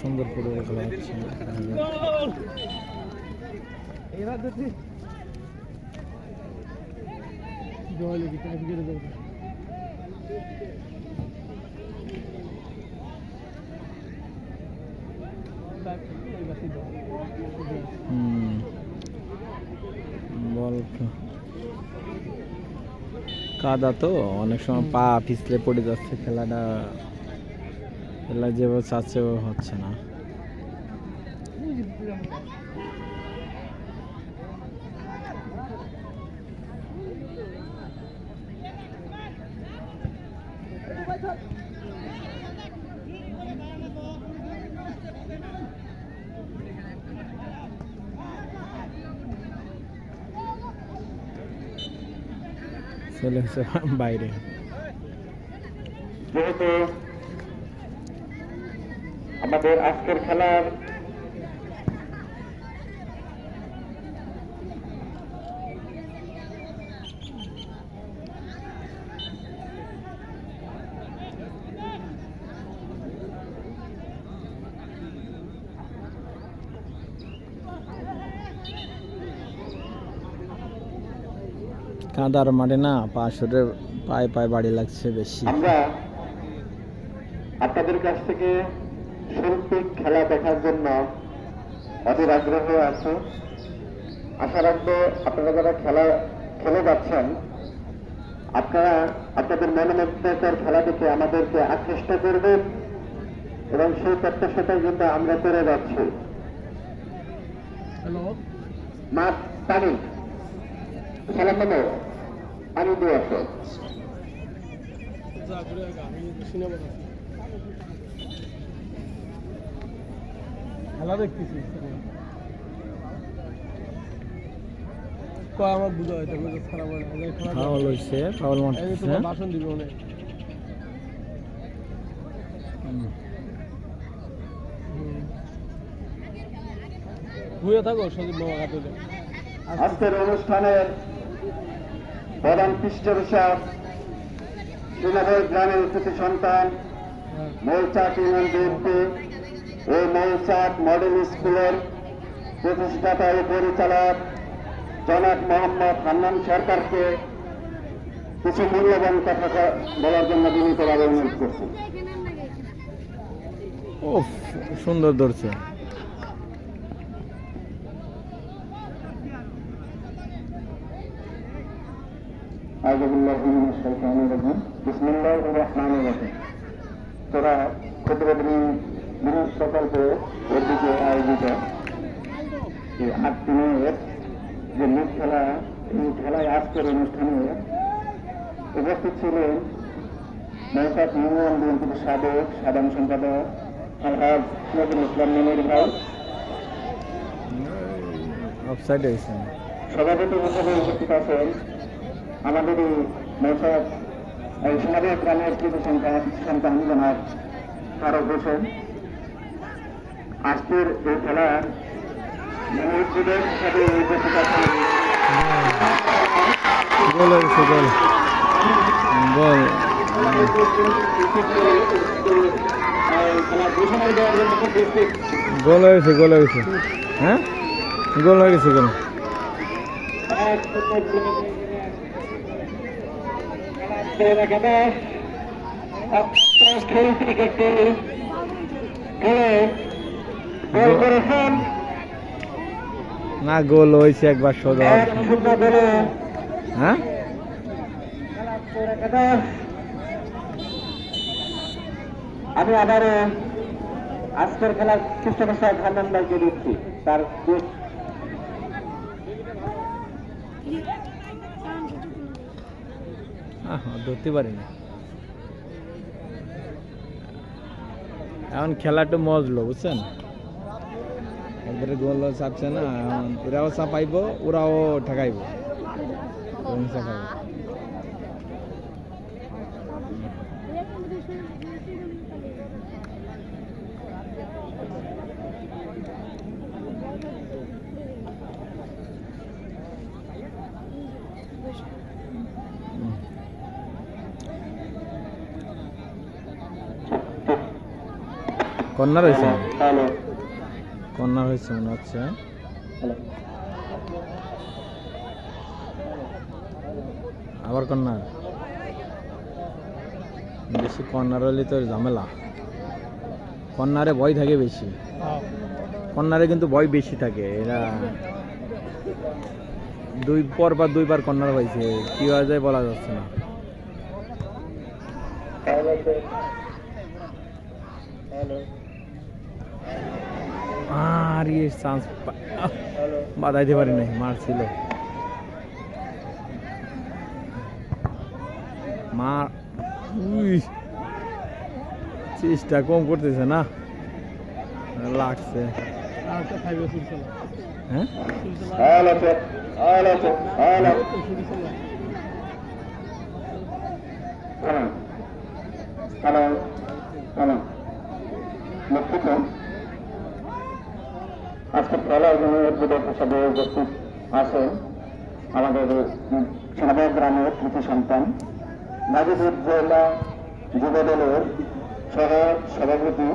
সুন্দর ফুটবল খেলা হচ্ছে। বল কাদা তো অনেক সময় পা পিছলে পড়ে যাচ্ছে, খেলা যেভাবে চাচ্ছে হচ্ছে না। চলে গেছে বাইরে। যেহেতু আমাদের আজকের খেলার কাদার মাঠে না পায়ে বাড়ি লাগছে বেশি। আমরা আপনাদের কাছ থেকে শৈল্পিক খেলা দেখার জন্য অধীর আগ্রহ আছে। আশা রাখবো আপনারা যারা খেলে যাচ্ছেন, আপনারা আপনাদের মনোমুগ্ধকর খেলা দেখে আমাদেরকে আকৃষ্ট করবেন এবং সেই প্রত্যাশাটাই কিন্তু আমরা করে যাচ্ছি। মাঠ পানি খেলার নামে পানি দিয়ে আছে। খেলা দেখতেছি আমার বুঝা হয়তো খারাপ ফাউল হয়েছে, ফাউল মারতেছে। বাসন দিবে অনেক হয়ে থাকো সজীব বাবা কাটলে। আজকের অনুষ্ঠানের প্রধান পৃষ্ঠপোষক শ্রীনগর গ্রামের কৃতি সন্তান মৌচাক ইউনিয়ন বিএনপি ও মৌচাক মডেল স্কুলের প্রতিষ্ঠাতা ও পরিচালক জনাব মোহাম্মদ হান্নান সরকারকে কিছু মূল্যবান কথা বলার জন্য বিনীতভাবে অনুরোধ করছি। ও সুন্দর ধরছে। তোরা ক্ষুদ্রদিনী বিনোদ প্রকল্পে এদিকে আয়োজিত এই 8 দিনের যে মূল খেলা, এই খেলায় আজকের অনুষ্ঠানে উপস্থিত ছিলেন মৌচাক ইউনিয়ন বিএনপির সাবেক সাধারণ সম্পাদক আলহাজ নজরুল ইসলাম মিমির ভাই, অফসাইড হয়েছে। সভাপতি হিসেবে উপস্থিত আছেন আমাদের এই মৌচাক সোনাদিয়া গ্রামের কৃতি সন্তান জনাব ফারুক হোসেন। আজকের এই খেলার হিসাবে উপস্থিত আছেন গোল হয়েছে, গোল গোল গোল হয়েছে, গোল হয়েছে। হ্যাঁ, গোল হয়ে গেছে, গোল। না, গোল হয়েছে একবার সোজা। হ্যাঁ, আমি আবারও আজকের খেলার পৃষ্ঠপোষক হান্নান ভাইকে দিচ্ছি তার ধরতে পারিনি। এখন খেলাটা মজলো, বুঝছেন? একবারে গোল চাপছে না, এরাও চাপাইব, ওরাও ঠেকাইব, চাপাইব। কর্নার হয়েছে হ্যালো কর্নার হয়েছে মনে হচ্ছে। হ্যালো আবার কর্নার, বেশি কর্নার হলে তো ঝামেলা। কর্নারে ভয় থাকে বেশি, কর্নারে কিন্তু ভয় বেশি থাকে। এরা দুইবার কর্নার হয়েছে, কি হয়ে যায় বলা যাচ্ছে না। আর চান্স বাধাইতে পারি নাই, মারছিল মার। চেষ্টা কম করতেছে না, লাগছে। হ্যাঁ hello hello hello hello hello দুঃখিত, আজকে খেলার জন্য উদ্বোধক হিসাবে উপস্থিত আছেন আমাদের সেনাবাহিনী গ্রামের কৃতি সন্তান গাজীপুর জেলা যুব দলের সভাপতি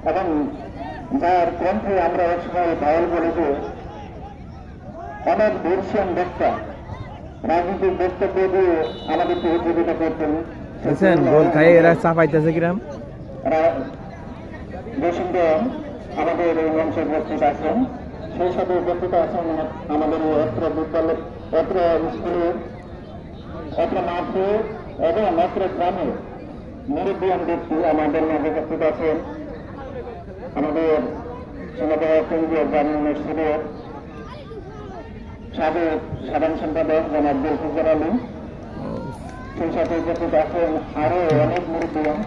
এবং যার কণ্ঠে আমরা একসময় ভাইল বলি যে অনেক বর্ষিয়ান বক্তা রাজনৈতিক বক্তব্য দিয়ে আমাদেরকে উজ্জীবিত করতেন। গোল খাই এরা চাপাইতেছে কিরাম বসুন্ধরা আমাদের এই মঞ্চে উপস্থিত আছেন, সেই সাথে উপস্থিত আছেন আমাদের অত্র বিদ্যালয়, অত্র স্কুলের, অত্র মাঠে এবং অত্র গ্রামে মুরব্বিয়ান ব্যক্তি আমাদের মাঝে উপস্থিত আছেন। আমাদের সেনাবাহিনী কেন্দ্রীয় গ্রামীণ মসজিদের সাবেক সাধারণ সম্পাদক জনাব জুলফিকার আলী, সেই সাথে উপস্থিত আছেন আরো অনেক মুরব্বিয়ান।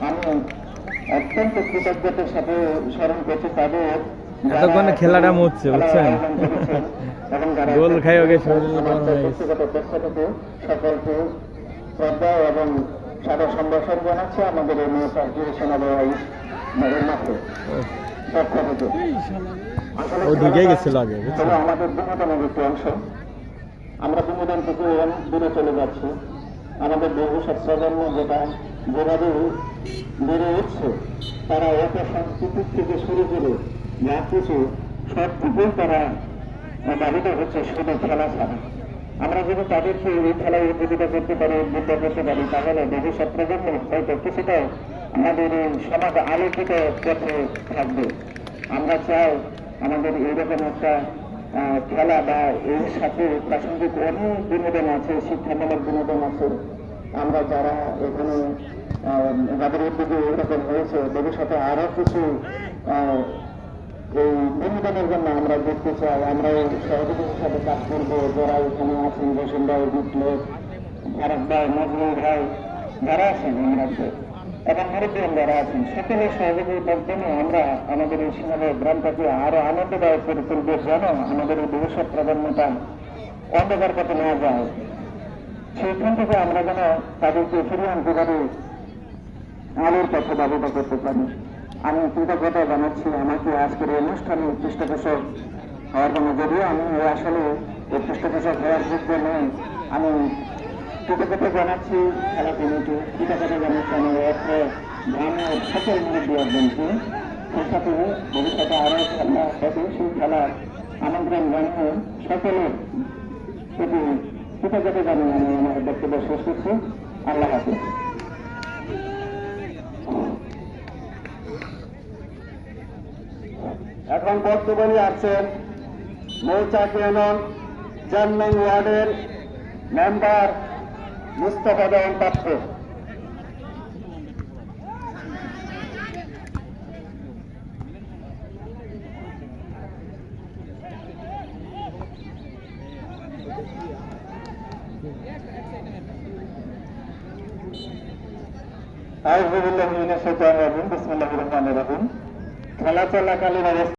আমি অত্যন্ত কৃতজ্ঞতার সাথে স্মরণ করছি তাদের এতক্ষণে খেলাটা মরছে বুঝছেন, গোল খাই ওকে ব্যক্তিগত পক্ষ থেকে সকলকে শ্রদ্ধা এবং সাদর সম্ভাষণ জানাচ্ছি আমাদের এই মেয়ে সেনাবাহিনী মাঠে পক্ষ থেকে। ও ঢুকে গেছিল আগে তবে আমাদের বিনোদনের একটি অংশ, আমরা বিনোদন থেকে অনেক দূরে চলে যাচ্ছি। আমাদের ভবিষ্যৎ প্রজন্ম যেভাবে বেড়ে উঠছে, তারা এত সংস্কৃতি থেকে শুরু করে যা কিছু সবটুকুই তারা বাধিত হচ্ছে শুধু খেলা ছাড়া। আমরা যদি তাদেরকে এই খেলায় উদ্বুদ্ধ করতে পারি, উদ্বুদ্ধ করতে পারি, তাহলে ভবিষ্যৎ প্রজন্ম হয়তো কিছুটা আমাদের এই সমাজ আলোকিত পথে থাকবে। আমরা চাই আমাদের এইরকম একটা খেলা বা এর সাথে প্রাসঙ্গিক অনেক বিনোদন আছে, শিক্ষামূলক বিনোদন আছে। আমরা যারা এখানে যাদের উদ্যোগে এরকম হয়েছে, ভবিষ্যতে আরো কিছু এই বিনোদনের জন্য আমরা দেখতে চাই। আমরা সহযোগী হিসাবে কাজ করবো। যারা এখানে আছেন, বসুন ভাই, বিপ্লব, ফারাক ভাই, নজরুল ভাই, যারা আছেন ইংরাজে এবং মুরব্বিয়ান যারা আছেন, সকলের সহযোগীর মাধ্যমে আমরা আমাদের এই সীমানা গ্রামটাকে আরো আনন্দদায়ক করে তুলবে, যেন আমাদের এই ভবিষ্যৎ প্রজন্মটা অন্ধকার পথে না যায়। সেইখান থেকে আমরা যেন তাদেরকে ফিরিয়ে আনতে পারি, আলোর পথে বাধিত করতে পারি। আমি কৃতজ্ঞতা জানাচ্ছি আমাকে আজকের এই অনুষ্ঠানে পৃষ্ঠপোষক হওয়ার জন্য। যদিও আমি আসলে এই পৃষ্ঠপোষক হওয়ার যোগ্য নই, আমি কৃতজ্ঞতা জানাচ্ছি খেলা কমিটি, কৃতজ্ঞতা জানাচ্ছি আমার একটা গ্রামের সকল মুরব্বী একজনকে। সেই সাথে ভবিষ্যতে আরও খেলা হবে, সেই খেলার আমন্ত্রণ জানিয়ে সকলের প্রতি কৃতজ্ঞতা জানিয়ে আমি আমার বক্তব্য শেষ করছি। আল্লাহ হাফেজ। এখন বক্তব্য নিয়ে আসছেন মৌচাক ইউনিয়ন 4 নং ওয়ার্ডের মেম্বার মুস্তফা দেওয়ান পাত্র। আউযু বিল্লাহি মিনাশ শাইতানির রাজিম। বিসমিল্লাহির রহমানির রহিম। খেলা চলাকালীন অবস্থা